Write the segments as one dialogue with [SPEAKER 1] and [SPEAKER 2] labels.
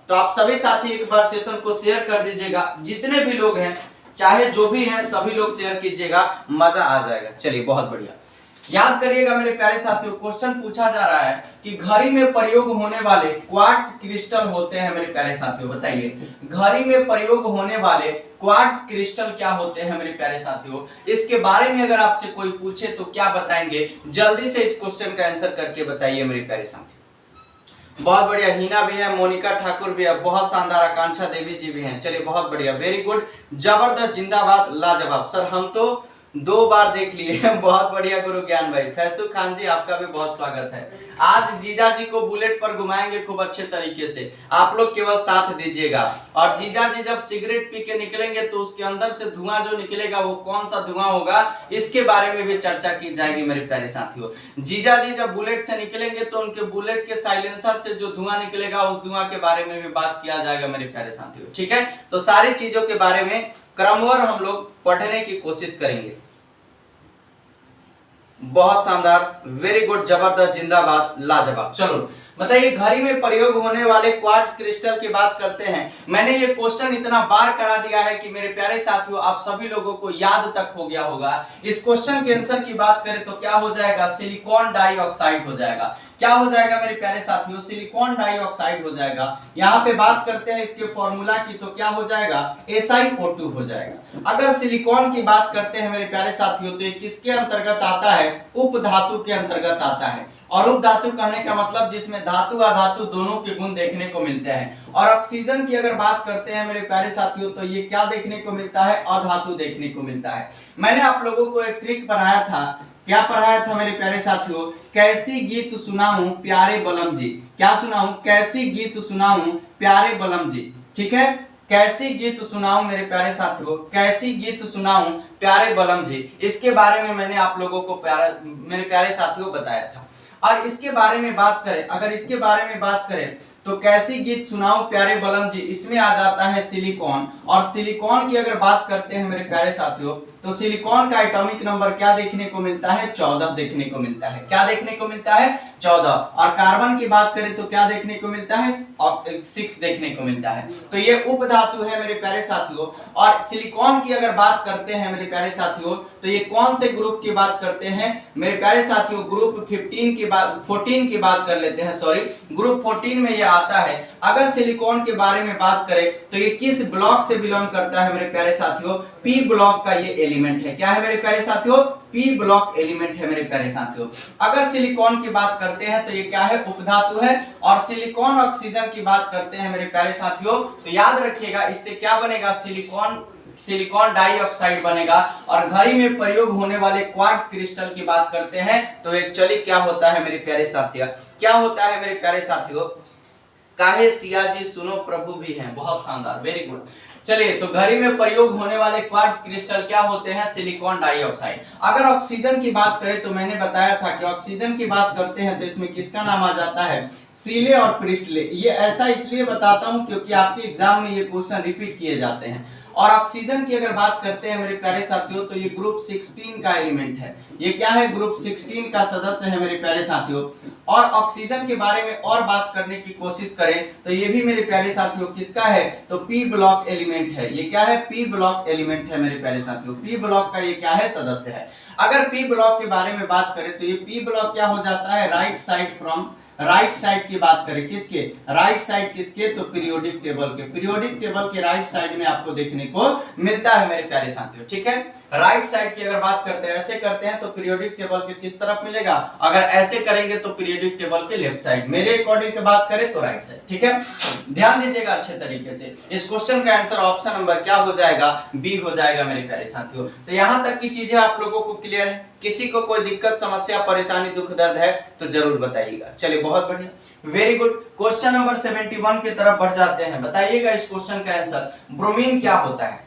[SPEAKER 1] तो आप सभी साथी एक बार सेशन को शेयर कर दीजिएगा, जितने भी लोग हैं चाहे जो भी हैं सभी लोग शेयर कीजिएगा, मजा आ जाएगा। चलिए बहुत बढ़िया, याद करिएगा मेरे प्यारे साथियों, क्वेश्चन पूछा जा रहा है कि घड़ी में प्रयोग होने वाले क्वार्ट्ज क्रिस्टल होते हैं मेरे प्यारे साथियों, बताइए घड़ी में प्रयोग होने वाले क्वार्ट्ज क्रिस्टल क्या होते हैं मेरे प्यारे साथियों। इसके बारे में अगर आपसे कोई पूछे तो क्या बताएंगे, जल्दी से इस क्वेश्चन का आंसर करके बताइए मेरे प्यारे साथियों। बहुत बढ़िया, हिना भी है, मोनिका ठाकुर भी है, बहुत शानदार, आकांक्षा देवी जी भी हैं। चलिए बहुत बढ़िया, वेरी गुड, जबरदस्त, जिंदाबाद, लाजवाब। सर हम तो 2 बार देख लिए। बहुत बढ़िया गुरु ज्ञान भाई। फैसू खान जी आपका भी बहुत स्वागत है। आज जीजा जी को बुलेट पर घुमाएंगे खूब अच्छे तरीके से, आप लोग केवल साथ दीजिएगा। और जीजा जी जब सिगरेट पी के निकलेंगे तो उसके अंदर से धुआं जो निकलेगा वो कौन सा धुआं होगा, इसके बारे में भी चर्चा की जाएगी मेरे प्यारे साथियों। जीजा जी जब बुलेट से निकलेंगे तो उनके बुलेट के साइलेंसर से जो धुआं निकलेगा उस धुआं के बारे में भी बात किया जाएगा मेरे प्यारे साथियों, ठीक है। तो सारी चीजों के बारे में क्रमवार हम लोग पढ़ने की कोशिश करेंगे। बहुत शानदार, वेरी गुड, जबरदस्त, जिंदाबाद, लाजवाब। चलो बताइए, घड़ी में प्रयोग होने वाले क्वार्ट्ज क्रिस्टल की बात करते हैं। मैंने ये क्वेश्चन इतना बार करा दिया है कि मेरे प्यारे साथियों आप सभी लोगों को याद तक हो गया होगा। इस क्वेश्चन के आंसर की बात करें तो क्या हो जाएगा, सिलिकॉन डाइऑक्साइड हो जाएगा। क्या हो जाएगा मेरे प्यारे साथियों, सिलिकॉन डाइऑक्साइड हो जाएगा। यहाँ पे बात करते हैं इसके फॉर्मूला की तो क्या हो जाएगा, SiO2 हो जाएगा। अगर सिलिकॉन की बात करते हैं मेरे प्यारे साथियों तो ये किसके अंतर्गत आता है, उपधातु के अंतर्गत आता है। और उपधातु कहने का मतलब जिसमें धातु अधातु दोनों के गुण देखने को मिलते हैं। और ऑक्सीजन की अगर बात करते हैं मेरे प्यारे साथियों तो ये क्या देखने को मिलता है, अधातु देखने को मिलता है। मैंने आप लोगों को एक ट्रिक पढ़ाया था, क्या पढ़ाया था मेरे प्यारे साथियों, कैसी गीत सुनाऊं प्यारे बलम जी। क्या सुनाऊं, कैसी गीत सुनाऊं प्यारे बलम जी, ठीक है। कैसी गीत सुनाऊं मेरे प्यारे साथियों, कैसी गीत सुनाऊं प्यारे बलम जी, इसके बारे में मैंने आप लोगों को मेरे प्यारे साथियों बताया था। और इसके बारे में बात करें, अगर इसके बारे में बात करें तो कैसी गीत सुनाओ प्यारे बलम जी, इसमें आ जाता है सिलिकॉन। और सिलिकॉन की अगर बात करते हैं मेरे प्यारे साथियों तो सिलिकॉन का एटॉमिक नंबर क्या देखने को मिलता है, 14 देखने को मिलता है। क्या देखने को मिलता है, 14। और कार्बन की बात करें तो क्या देखने को मिलता है, 6 देखने को मिलता है। तो ये उपधातु है मेरे प्यारे साथियों। और सिलिकॉन की अगर बात करते हैं मेरे प्यारे साथियों तो ये कौन से ग्रुप की बात करते हैं मेरे प्यारे साथियों, ग्रुप 15 की बात, 14 की बात कर लेते हैं, सॉरी ग्रुप 14 में ये आता है। अगर सिलिकॉन के बारे में बात करें तो ये किस ब्लॉक से बिलोंग करता है मेरे प्यारे साथियों, पी ब्लॉक का ये एलिमेंट है। क्या है मेरे प्यारे साथियों, पी ब्लॉक एलिमेंट है मेरे प्यारे साथियों। अगर सिलिकॉन की बात करते हैं तो ये क्या है, उपधातु है। और सिलिकॉन ऑक्सीजन की बात करते हैं मेरे प्यारे साथियों तो याद रखिएगा इससे क्या बनेगा, सिलिकॉन डाइऑक्साइड बनेगा। और घड़ी में प्रयोग होने वाले क्वार्ट्ज क्रिस्टल की बात करते हैं तो एक्चुअली क्या होता है मेरे प्यारे साथियों, क्या होता है मेरे प्यारे साथियों, काहे सिया जी सुनो प्रभु भी हैं, बहुत शानदार, वेरी गुड। चलिए तो घड़ी में प्रयोग होने वाले क्वार्ट्ज क्रिस्टल क्या होते हैं, सिलिकॉन डाइऑक्साइड। अगर ऑक्सीजन की बात करें तो मैंने बताया था कि ऑक्सीजन की बात करते हैं तो इसमें किसका नाम आ जाता है, सीले और प्रिस्टले। ये ऐसा इसलिए बताता हूं क्योंकि आपके एग्जाम में ये क्वेश्चन रिपीट किए जाते हैं। और ऑक्सीजन की अगर बात करते हैं मेरे प्यारे साथियों तो ये ग्रुप 16 का एलिमेंट है। ये क्या है, ग्रुप 16 का सदस्य है मेरे प्यारे साथियों। और ऑक्सीजन के बारे में और बात करने की कोशिश करें तो ये भी मेरे प्यारे साथियों किसका है, तो पी ब्लॉक एलिमेंट है। ये क्या है, पी ब्लॉक एलिमेंट है मेरे प्यारे साथियों, पी ब्लॉक का ये क्या है, सदस्य है। अगर पी ब्लॉक के बारे में बात करें तो ये पी ब्लॉक क्या हो जाता है, right side from, right side की बात करें किसके, राइट साइड किसके, तो पीरियोडिक टेबल के, पीरियोडिक टेबल के राइट साइड में आपको देखने को मिलता है मेरे प्यारे साथियों, ठीक है। राइट साइड की अगर बात करते हैं, ऐसे करते हैं तो पीरियोडिक टेबल के किस तरफ मिलेगा, अगर ऐसे करेंगे तो पीरियोडिक टेबल के लेफ्ट साइड, मेरे अकॉर्डिंग की बात करें तो राइट साइड, ठीक है। ध्यान दीजिएगा अच्छे तरीके से, इस क्वेश्चन का आंसर ऑप्शन नंबर क्या हो जाएगा, बी हो जाएगा मेरे प्यारे साथियों। तो यहां तक की चीजें आप लोगों को क्लियर है, किसी को कोई दिक्कत समस्या परेशानी दुख दर्द है तो जरूर बताइएगा। चलिए बहुत बढ़िया, वेरी गुड। क्वेश्चन नंबर 71 की तरफ बढ़ जाते हैं। बताइएगा इस क्वेश्चन का आंसर, ब्रोमीन क्या होता है,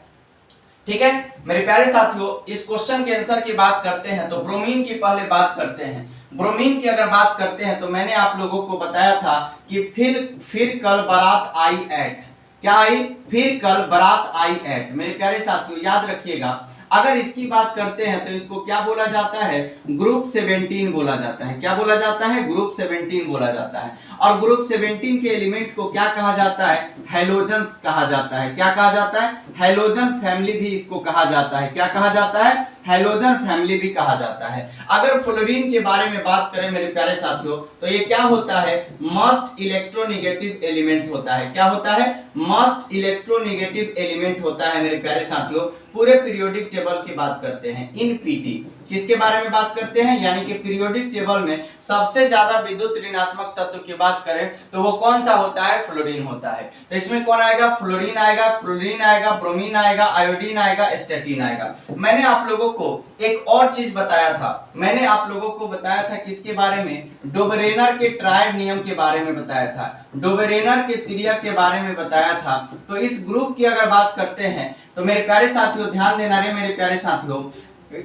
[SPEAKER 1] ठीक है मेरे प्यारे साथियों। इस क्वेश्चन के आंसर की बात करते हैं तो ब्रोमीन की पहले बात करते हैं। ब्रोमीन की अगर बात करते हैं तो मैंने आप लोगों को बताया था कि फिर कल बारात आई एट, क्या आई, फिर कल बारात आई एट। मेरे प्यारे साथियों याद रखिएगा, अगर इसकी बात करते हैं तो इसको क्या बोला जाता है, ग्रुप 17 बोला जाता है। क्या बोला जाता है, ग्रुप 17 बोला जाता है। और ग्रुप 17 के एलिमेंट को क्या कहा जाता है, हैलोजेंस कहा जाता है। क्या कहा जाता है, हैलोजन फैमिली भी इसको कहा जाता है। क्या कहा जाता है, हैलोजन फैमिली भी कहा जाता है। अगर फ्लोरीन के बारे में बात करें मेरे प्यारे साथियों, तो ये क्या होता है, मस्ट इलेक्ट्रोनेगेटिव एलिमेंट होता है। क्या होता है, मस्ट इलेक्ट्रोनेगेटिव एलिमेंट होता है मेरे प्यारे साथियों। पूरे पीरियोडिक टेबल की बात करते हैं, इन पीटी किसके बारे में बात करते हैं, यानी कि पीरियोडिक टेबल में सबसे ज्यादा विद्युत ऋणात्मक तत्व की बात करें तो वो कौन सा होता है, फ्लोरीन होता है। तो इसमें कौन आएगा, फ्लोरीन आएगा, क्लोरीन आएगा, ब्रोमीन आएगा, आयोडीन आएगा, स्टैटिन आएगा। मैंने आप लोगों को एक और चीज बताया था, मैंने आप लोगों को बताया था किसके बारे में, डोबरेनर के ट्रायड नियम के बारे में बताया था, डोबरेनर के तिर्यक के बारे में बताया था। तो इस ग्रुप की अगर बात करते हैं तो मेरे प्यारे साथियों ध्यान देना रे मेरे प्यारे साथियों,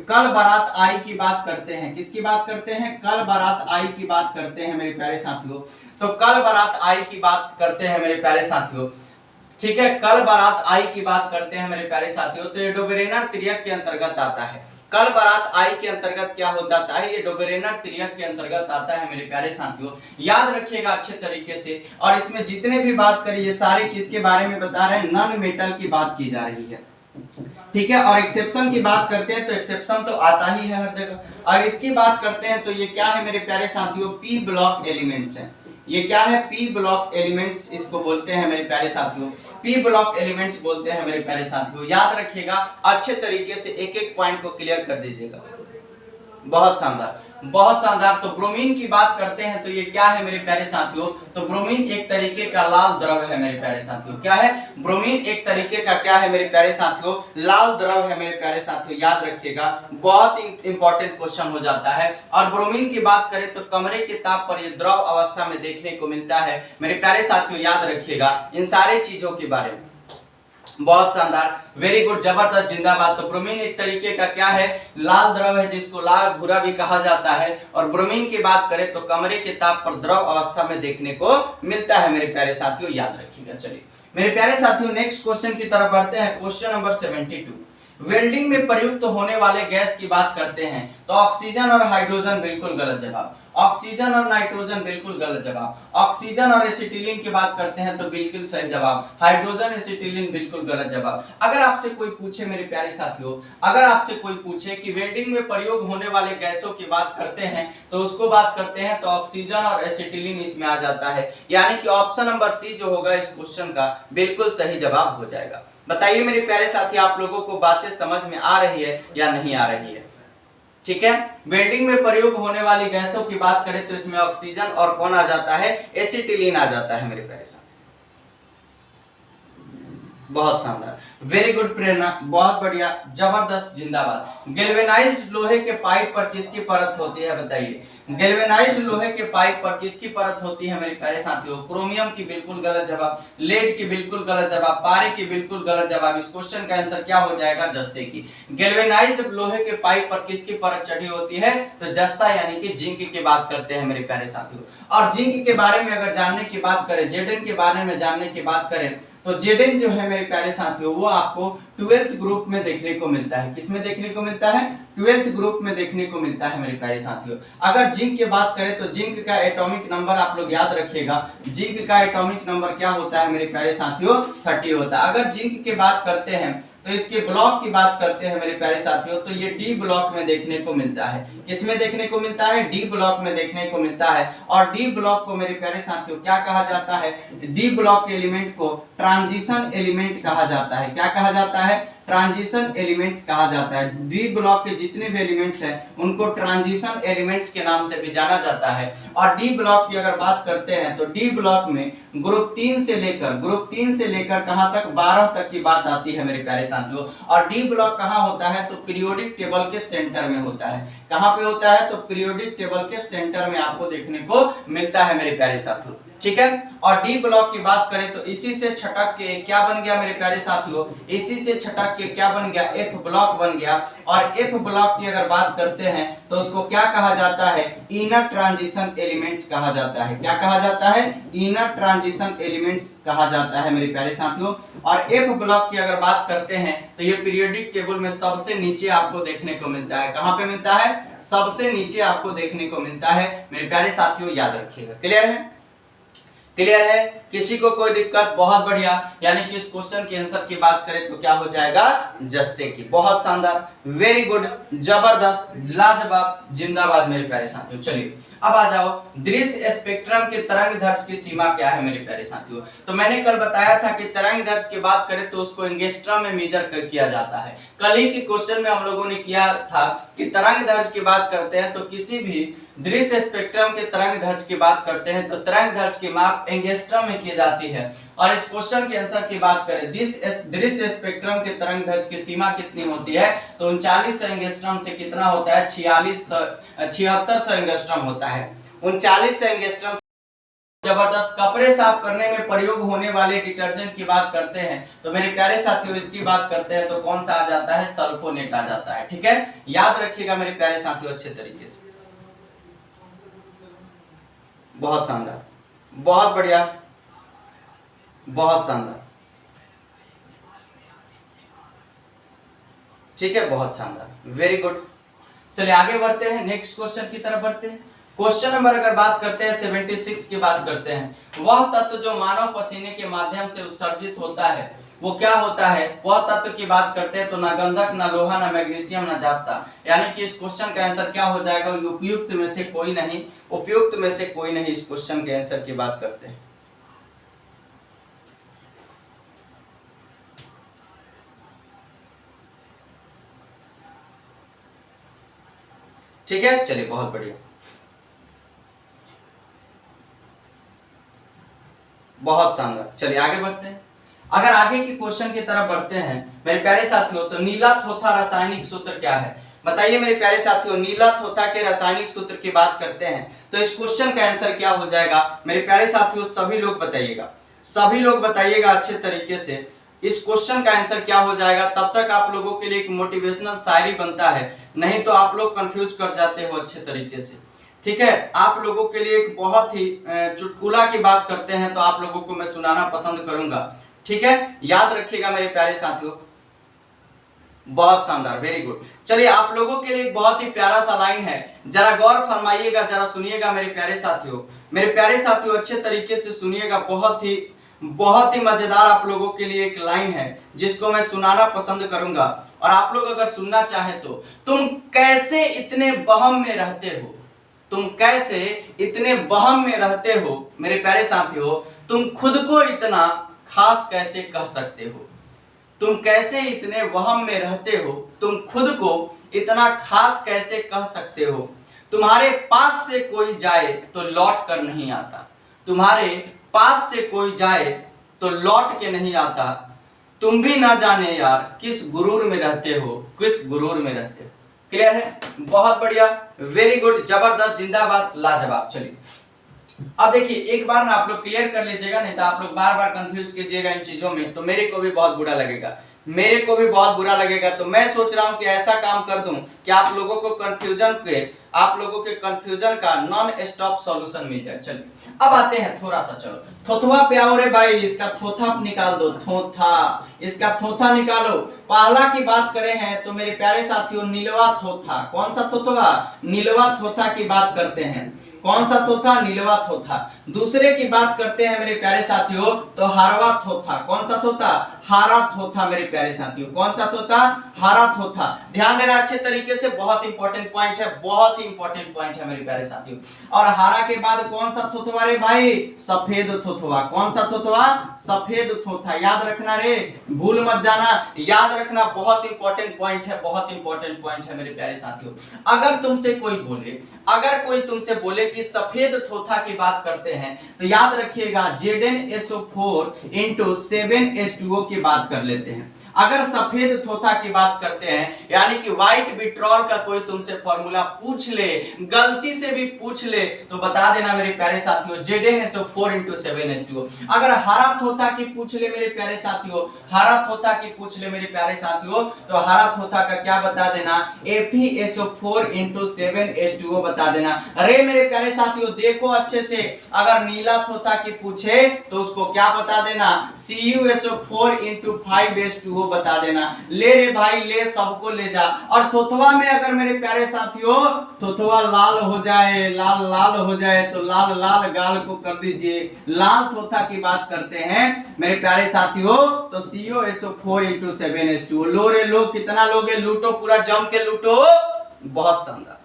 [SPEAKER 1] कल बारात आई की बात करते हैं, किसकी बात करते हैं, कल बारात आई की बात करते हैं मेरे प्यारे साथियों। तो कल बारात आई की बात करते हैं मेरे प्यारे साथियों, ठीक है, कल बारात आई की बात करते हैं मेरे प्यारे साथियों। तो ये डोबरेनर तिर्यक के अंतर्गत आता है। कल बारात आई के अंतर्गत क्या हो जाता है, ये डोबरेनर तिर्यक के अंतर्गत आता है मेरे प्यारे साथियों। याद रखिएगा अच्छे तरीके से। और इसमें जितने भी बात करें ये सारे किसके बारे में बता रहे हैं, नॉन मेटल की बात की जा रही है, ठीक है। और एक्सेप्शन की बात करते हैं तो एक्सेप्शन तो आता ही है हर जगह। और इसकी बात करते हैं तो ये क्या है मेरे प्यारे साथियों, पी ब्लॉक एलिमेंट्स है। ये क्या है, पी ब्लॉक एलिमेंट्स इसको बोलते हैं मेरे प्यारे साथियों, पी ब्लॉक एलिमेंट्स बोलते हैं मेरे प्यारे साथियों। याद रखिएगा अच्छे तरीके से, एक एक पॉइंट को क्लियर कर दीजिएगा। बहुत शानदार, बहुत शानदार। तो ब्रोमीन की बात करते हैं तो ये क्या है मेरे प्यारे साथियों, तो ब्रोमीन एक तरीके का लाल द्रव है मेरे प्यारे साथियों। क्या है, ब्रोमीन एक तरीके का क्या है मेरे प्यारे साथियों, लाल द्रव है मेरे प्यारे साथियों। याद रखिएगा, बहुत इंपॉर्टेंट क्वेश्चन हो जाता है। और ब्रोमीन की बात करें तो कमरे के ताप पर ये द्रव अवस्था में देखने को मिलता है मेरे प्यारे साथियों। याद रखिएगा इन सारे चीजों के बारे में। बहुत शानदार, वेरी गुड, जबरदस्त, जिंदाबाद। तो ब्रोमीन एक तरीके का क्या है, लाल द्रव है जिसको लाल भूरा भी कहा जाता है। और ब्रोमीन की बात करें तो कमरे के ताप पर द्रव अवस्था में देखने को मिलता है मेरे प्यारे साथियों। याद रखिएगा। चलिए मेरे प्यारे साथियों नेक्स्ट क्वेश्चन की तरफ बढ़ते हैं। क्वेश्चन नंबर 72, वेल्डिंग में प्रयुक्त होने वाले गैस की बात करते हैं तो ऑक्सीजन और हाइड्रोजन बिल्कुल गलत जवाब, ऑक्सीजन और नाइट्रोजन बिल्कुल गलत जवाब, ऑक्सीजन और एसिटिलीन की बात करते हैं तो बिल्कुल सही जवाब, हाइड्रोजन एसिटिलीन बिल्कुल गलत जवाब। अगर आपसे कोई पूछे मेरे प्यारे साथियों, अगर आपसे कोई पूछे कि वेल्डिंग में प्रयोग होने वाले गैसों की बात करते हैं तो उसको बात करते हैं तो ऑक्सीजन और एसिटिलीन इसमें आ जाता है, यानी कि ऑप्शन नंबर सी जो होगा इस क्वेश्चन का बिल्कुल सही जवाब हो जाएगा। बताइए मेरे प्यारे साथी, आप लोगों को बातें समझ में आ रही है या नहीं आ रही है? ठीक है, वेल्डिंग में प्रयोग होने वाली गैसों की बात करें तो इसमें ऑक्सीजन और कौन आ जाता है, एसिटिलीन आ जाता है मेरे प्यारे साथी। बहुत शानदार, वेरी गुड प्रेरणा, बहुत बढ़िया, जबरदस्त, जिंदाबाद। गैल्वेनाइज्ड लोहे के पाइप पर किसकी परत होती है बताइए, गैल्वेनाइज्ड लोहे के पाइप पर किसकी परत होती है मेरे प्यारे साथियों? क्रोमियम की बिल्कुल गलत जवाब, लेड की बिल्कुल गलत जवाब, पारे की बिल्कुल गलत जवाब। इस क्वेश्चन का आंसर क्या हो जाएगा, जस्ते की। गैल्वेनाइज्ड लोहे के पाइप पर किसकी परत चढ़ी होती है तो जस्ता यानी कि जिंक की बात करते हैं मेरे प्यारे साथियों। और जिंक के बारे में अगर जानने की बात करें, जेडन के बारे में जानने की बात करें तो जेडन जो है मेरे प्यारे साथियों वो आपको 12th ग्रुप में देखने को मिलता है। किसमें देखने को मिलता है, 12th ग्रुप में देखने को मिलता है मेरे प्यारे साथियों। अगर जिंक की बात करें तो जिंक का एटॉमिक नंबर आप लोग याद रखिएगा, जिंक का एटॉमिक नंबर क्या होता है मेरे प्यारे साथियों, 30 होता है। अगर जिंक की बात करते हैं तो इसके ब्लॉक की बात करते हैं मेरे प्यारे साथियों तो ये डी ब्लॉक में देखने को मिलता है। किसमें देखने को मिलता है, डी ब्लॉक में देखने को मिलता है। और डी ब्लॉक को मेरे प्यारे साथियों क्या कहा जाता है, डी ब्लॉक के एलिमेंट को ट्रांजिशन एलिमेंट कहा जाता है। क्या कहा जाता है, ट्रांजिशन एलिमेंट्स कहा जाता है। डी ब्लॉक के जितने भी एलिमेंट्स हैं उनको ट्रांजिशन एलिमेंट्स के नाम से भी जाना जाता है। और डी ब्लॉक की अगर बात करते हैं तो डी ब्लॉक में ग्रुप 3 से लेकर कहां तक, 12 तक की बात आती है मेरे प्यारे साथियों। और डी ब्लॉक कहां होता है तो पीरियोडिक टेबल के सेंटर में होता है। कहां पे होता है तो पीरियोडिक टेबल के सेंटर में आपको देखने को मिलता है मेरे प्यारे साथियों। ठीक है। और डी ब्लॉक की बात करें तो इसी से छटक के क्या बन गया मेरे प्यारे साथियों, इसी से छटक के क्या बन गया, एफ ब्लॉक बन गया। और एफ ब्लॉक की अगर बात करते हैं तो उसको क्या कहा जाता है, इनर ट्रांजिशन एलिमेंट्स कहा जाता है। क्या कहा जाता है, इनर ट्रांजिशन एलिमेंट्स कहा जाता है मेरे प्यारे साथियों। और एफ ब्लॉक की अगर बात करते हैं तो ये पीरियोडिक टेबल में सबसे नीचे आपको देखने को मिलता है। कहां पे मिलता है, सबसे नीचे आपको देखने को मिलता है मेरे प्यारे साथियों, याद रखिएगा। क्लियर है, क्लियर है, किसी को कोई दिक्कत, बहुत बढ़िया। यानी कि इस क्वेश्चन के आंसर की बात करें तो क्या हो जाएगा, जस्ते की। बहुत शानदार, वेरी गुड, जबरदस्त, लाजवाब, जिंदाबाद मेरे प्यारे साथियों। चलिए अब आ जाओ, दृश्य स्पेक्ट्रम के तरंग दैर्ध्य की सीमा क्या है मेरे प्यारे साथियों। तो मैंने कल बताया था कि तरंग दैर्ध्य की बात करें तो उसको एंगस्ट्रम में मेजर किया जाता है। कल ही के क्वेश्चन में हम लोगों ने किया था कि तरंग दैर्ध्य की बात करते हैं तो किसी भी दृश्य स्पेक्ट्रम के तरंग दैर्ध्य की बात करते हैं तो तरंग दैर्ध्य की माप एंगस्ट्रम में की जाती है। और इस क्वेश्चन के आंसर की बात करें, दृश्य स्पेक्ट्रम के तरंग दैर्ध्य की सीमा कितनी होती है, तो 3900 एंगस्ट्रम से कितना होता है, 7600 एंगस्ट्रम होता है। 3900 एंगस्ट्रम। जबरदस्त। कपड़े साफ करने में प्रयोग होने वाले डिटर्जेंट की बात करते हैं तो मेरे प्यारे साथियों इसकी बात करते हैं तो कौन सा आ जाता है, सल्फोनेट आ जाता है। ठीक है, याद रखिएगा मेरे प्यारे साथियों अच्छे तरीके से। बहुत शानदार, बहुत बढ़िया, बहुत शानदार, ठीक है, बहुत शानदार, वेरी गुड। चलिए आगे बढ़ते हैं, नेक्स्ट क्वेश्चन की तरफ बढ़ते हैं। क्वेश्चन नंबर अगर बात करते हैं 76 की बात करते हैं, वह तत्व जो मानव पसीने के माध्यम से उत्सर्जित होता है वो क्या होता है, वह तत्व की बात करते हैं तो ना गंधक, ना लोहा, ना मैग्नीशियम, ना जास्ता। यानी कि इस क्वेश्चन का आंसर क्या हो जाएगा, उपयुक्त में से कोई नहीं, उपयुक्त में से कोई नहीं इस क्वेश्चन के आंसर की बात करते हैं। ठीक है, चलिए बहुत बढ़िया, बहुत शानदार। चलिए आगे बढ़ते हैं। अगर आगे के क्वेश्चन की तरफ बढ़ते हैं मेरे प्यारे साथियों तो नीला थोथा रासायनिक सूत्र क्या है, बताइए मेरे प्यारे साथियों। नीला थोथा के रासायनिक सूत्र की बात करते हैं तो इस क्वेश्चन का आंसर क्या हो जाएगा मेरे प्यारे साथियों, सभी लोग बताइएगा, सभी लोग बताइएगा अच्छे तरीके से। इस क्वेश्चन का आंसर क्या हो जाएगा, तब तक आप लोगों के लिए एक मोटिवेशनल शायरी बनता है, नहीं तो आप लोग कंफ्यूज कर जाते हो अच्छे तरीके से। ठीक है, आप लोगों के लिए एक बहुत ही चुटकुला की बात करते हैं तो आप लोगों को मैं सुनाना पसंद करूंगा। ठीक है, याद रखिएगा मेरे प्यारे साथियों, बहुत शानदार, वेरी गुड। चलिए आप लोगों के लिए एक बहुत ही प्यारा सा लाइन है, जरा गौर फरमाइएगा, जरा सुनिएगा मेरे प्यारे साथियों, मेरे प्यारे साथियों अच्छे तरीके से सुनिएगा। बहुत ही मजेदार आप लोगों के लिए एक लाइन है जिसको मैं सुनाना पसंद करूंगा और आप लोग अगर सुनना चाहे तो। तुम कैसे इतने वहम में रहते हो, तुम कैसे इतने वहम में रहते हो मेरे प्यारे साथियों, तुम खुद को इतना खास कैसे कह सकते हो, तुम कैसे इतने वहम में रहते हो, तुम खुद को इतना खास कैसे कह सकते हो। तुम्हारे पास से कोई जाए तो लौट कर नहीं आता, तुम्हारे पास से कोई जाए तो लौट के नहीं आता। तुम भी ना जाने यार किस गुरूर में रहते हो, किस गुरूर में रहते हो। क्लियर है, बहुत बढ़िया, वेरी गुड, जबरदस्त, जिंदाबाद, लाजवाब। चलिए अब देखिए एक बार ना आप लोग क्लियर कर लीजिएगा, नहीं तो आप लोग बार बार कंफ्यूज कीजिएगा इन चीजों में तो मेरे को भी बहुत बुरा लगेगा, मेरे को भी बहुत बुरा लगेगा। तो मैं सोच रहा हूं कि ऐसा काम कर दूं कि आप लोगों को कंफ्यूजन का नॉन स्टॉप सॉल्यूशन मिल जाए। चलिए अब आते हैं थोड़ा सा, चलो थोथवा पे आओ रे भाई, इसका थोथा निकाल दो, थोथा, इसका थोथा निकालो। पहला की बात करें हैं तो मेरे प्यारे साथियों नीलवा थोथा, कौन सा थोथवा, नीलवा थोथा की बात करते हैं, कौन सा थोथा, नीलवा थोथा। दूसरे की बात करते हैं मेरे प्यारे साथियों तो हारवा थोथा, कौन सा थोथा, हारा थोथा मेरे प्यारे साथियों, कौन सा थोथा, हारा थोथा। ध्यान देना अच्छे तरीके से, बहुत इंपॉर्टेंट पॉइंट है, बहुत ही इंपॉर्टेंट पॉइंट है मेरे प्यारे साथियों। और हारा के बाद कौन सा थोथवा रे भाई, सफेद थोथवा, कौन सा थोथवा, सफेद थोथा। याद रखना रे, भूल मत जाना, याद रखना, बहुत इंपॉर्टेंट पॉइंट है, बहुत इंपॉर्टेंट पॉइंट है मेरे प्यारे साथियों। अगर तुमसे कोई बोले, अगर कोई तुमसे बोले कि सफेद थोथा की बात करते हैं तो याद रखिएगा ZnSO4 × 7H2O की बात कर लेते हैं। अगर सफेद थोथा की बात करते हैं, यानी कि व्हाइट विट्रॉल का कोई तुमसे फॉर्मूला पूछ ले, गलती से भी पूछ ले, तो बता देना मेरे प्यारे साथियों ZnSO4 × 7H2O। अगर हरा थोथा की पूछ ले मेरे प्यारे साथियों, हरा थोथा की पूछ ले मेरे प्यारे साथियों, तो हरा थोथा का क्या बता देना, FeSO4 × 7H2O बता देना। अरे मेरे प्यारे साथियों देखो अच्छे से, अगर नीला थोथा की पूछे तो उसको क्या बता देना, CuSO4 × 5H2O बता देना। ले रे भाई ले, सबको ले जा। और थोथवा में अगर मेरे प्यारे साथियों थोथवा लाल हो जाए, लाल लाल हो जाए, तो लाल लाल गाल को कर दीजिए। लाल थोथा की बात करते हैं मेरे प्यारे साथियों, तो CuSO4 × 7H2O। लो रे लो, कितना लोगे, लूटो, पूरा जम के लूटो। बहुत शानदार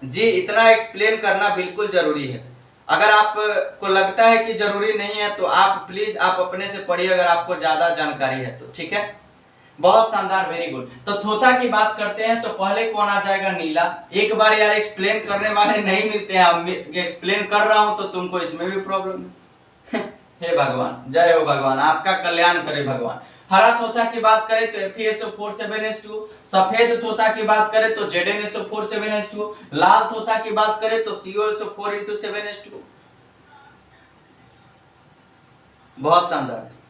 [SPEAKER 1] जी, इतना एक्सप्लेन करना बिल्कुल जरूरी है। अगर आपको लगता है कि जरूरी नहीं है तो आप प्लीज आप अपने से पढ़िए, अगर आपको ज्यादा जानकारी है तो, ठीक है। बहुत शानदार, वेरी गुड। तो थोथा की बात करते हैं तो पहले कौन आ जाएगा, नीला। एक बार यार एक्सप्लेन करने वाले नहीं मिलते हैं, एक्सप्लेन कर रहा हूं तो तुमको इसमें भी प्रॉब्लम है। हे भगवान, जय हो भगवान, आपका कल्याण करे भगवान। हरा तोता की बात करें तो FeSO4 7H2, सफेद तोता की बात करें तो ZnSO4 7H2, लाल तोता की बात करें तो CuSO4 × 7H2। बहुत शानदार।